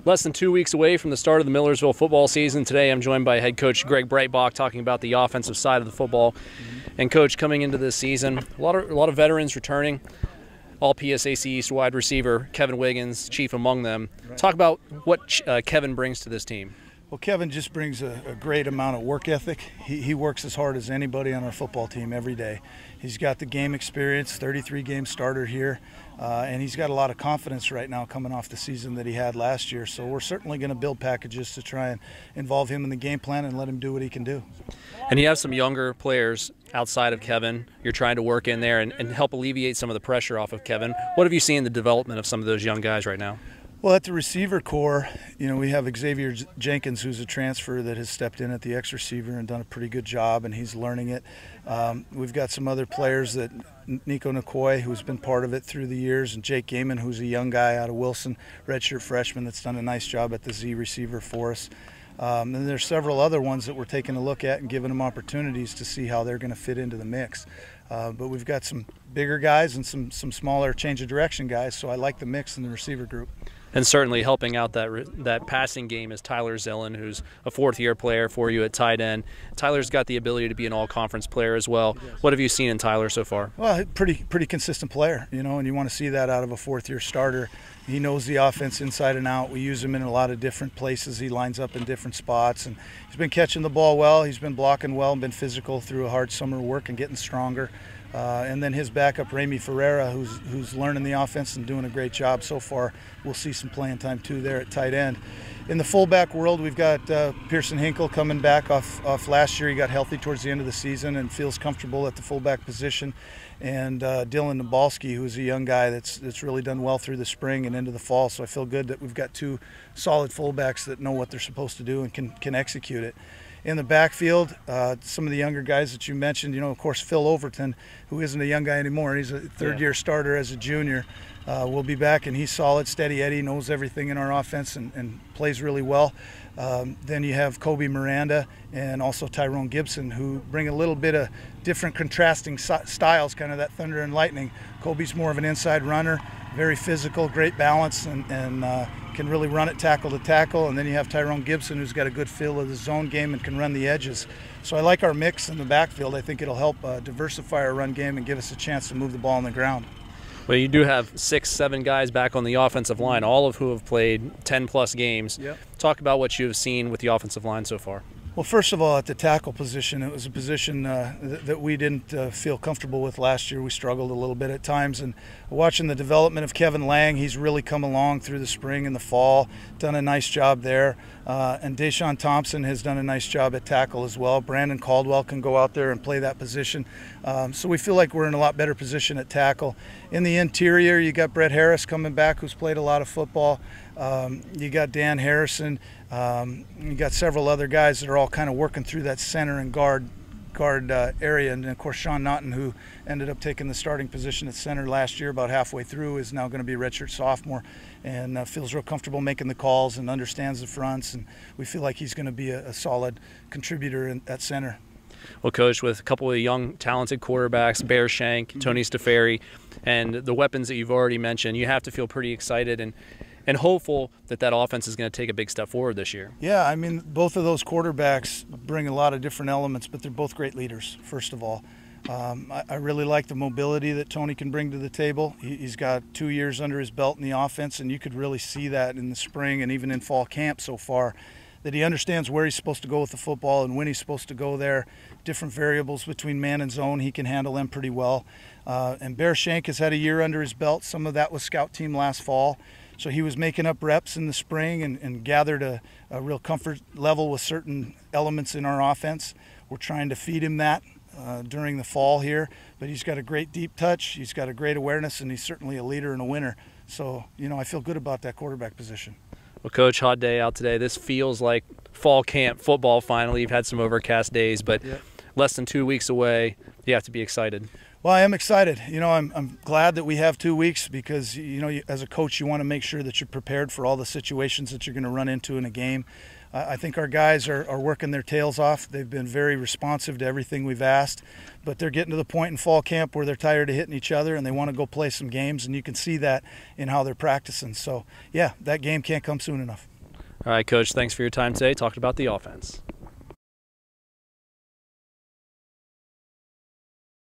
Less than 2 weeks away from the start of the Millersville football season. Today I'm joined by head coach Greg Breitbach talking about the offensive side of the football. And coach, coming into this season, a lot of veterans returning. All PSAC East wide receiver Kevin Wiggins, chief among them. Right. Talk about what Kevin brings to this team. Well, Kevin just brings a great amount of work ethic. He works as hard as anybody on our football team every day. He's got the game experience, 33-game starter here, and he's got a lot of confidence right now coming off the season that he had last year. So we're certainly going to build packages to try and involve him in the game plan and let him do what he can do. And you have some younger players outside of Kevin. You're trying to work in there and help alleviate some of the pressure off of Kevin. What have you seen in the development of some of those young guys right now? Well, at the receiver core, we have Xavier Jenkins, who's a transfer that has stepped in at the X receiver and done a pretty good job, and he's learning it. We've got some other players, that Nico Nikoi, who's been part of it through the years, and Jake Gaiman, who's a young guy out of Wilson, redshirt freshman that's done a nice job at the Z receiver for us. And there's several other ones that we're taking a look at and giving them opportunities to see how they're going to fit into the mix. But we've got some bigger guys and some smaller change of direction guys, so I like the mix in the receiver group. And certainly helping out that passing game is Tyler Zillen, who's a fourth-year player for you at tight end. Tyler's got the ability to be an all-conference player as well. What have you seen in Tyler so far? Well, pretty consistent player, and you want to see that out of a fourth-year starter. He knows the offense inside and out. We use him in a lot of different places. He lines up in different spots, and he's been catching the ball well. He's been blocking well and been physical through a hard summer work and getting stronger. And then his backup, Ramey Ferreira, who's learning the offense and doing a great job so far. We'll see some playing time too there at tight end. In the fullback world, we've got Pearson Hinkle coming back off last year. He got healthy towards the end of the season and feels comfortable at the fullback position. And Dylan Nabalski, who's a young guy that's really done well through the spring and into the fall. So I feel good that we've got two solid fullbacks that know what they're supposed to do and can execute it. In the backfield, some of the younger guys that you mentioned, of course, Phil Overton, who isn't a young guy anymore. He's a third-year starter as a junior. Will be back, and he's solid, steady Eddie, knows everything in our offense and plays really well. Then you have Kobe Miranda and also Tyrone Gibson, who bring a little bit of different contrasting styles, kind of that thunder and lightning. Kobe's more of an inside runner, very physical, great balance, and can really run it tackle to tackle. And then you have Tyrone Gibson, who's got a good feel of the zone game and can run the edges. So I like our mix in the backfield. I think it'll help diversify our run game and give us a chance to move the ball on the ground. Well, you do have 6-7 guys back on the offensive line, all of who have played 10-plus games. Yep. Talk about what you've seen with the offensive line so far. Well, first of all, at the tackle position, it was a position that we didn't feel comfortable with last year. We struggled a little bit at times. And watching the development of Kevin Lang, he's really come along through the spring and the fall, done a nice job there. And Deshaun Thompson has done a nice job at tackle as well. Brandon Caldwell can go out there and play that position. So we feel like we're in a lot better position at tackle. In the interior, you got Brett Harris coming back, who's played a lot of football. You got Dan Harrison. You got several other guys that are all kind of working through that center and guard area, and of course Sean Naughton, who ended up taking the starting position at center last year about halfway through, is now going to be a redshirt sophomore and feels real comfortable making the calls and understands the fronts, and we feel like he's going to be a solid contributor at center. Well, Coach, with a couple of young, talented quarterbacks, Bear Shank, Tony Staferi, and the weapons that you've already mentioned, you have to feel pretty excited and hopeful that offense is going to take a big step forward this year. Yeah, I mean, both of those quarterbacks bring a lot of different elements, but they're both great leaders, first of all. I really like the mobility that Tony can bring to the table. He's got 2 years under his belt in the offense, and you could really see that in the spring and even in fall camp so far, that he understands where he's supposed to go with the football and when he's supposed to go there. Different variables between man and zone, he can handle them pretty well. And Bear Shank has had a year under his belt. Some of that was scout team last fall. So he was making up reps in the spring and gathered a real comfort level with certain elements in our offense. We're trying to feed him that during the fall here, but he's got a great deep touch, he's got a great awareness, and he's certainly a leader and a winner. So, I feel good about that quarterback position. Well, Coach, hot day out today. This feels like fall camp football finally. You've had some overcast days, but less than 2 weeks away. You have to be excited. Well, I am excited. I'm glad that we have 2 weeks because, as a coach, you want to make sure that you're prepared for all the situations that you're going to run into in a game. I think our guys are working their tails off. They've been very responsive to everything we've asked, but they're getting to the point in fall camp where they're tired of hitting each other and they want to go play some games, and you can see that in how they're practicing. So, yeah, that game can't come soon enough. All right, Coach, thanks for your time today talking about the offense.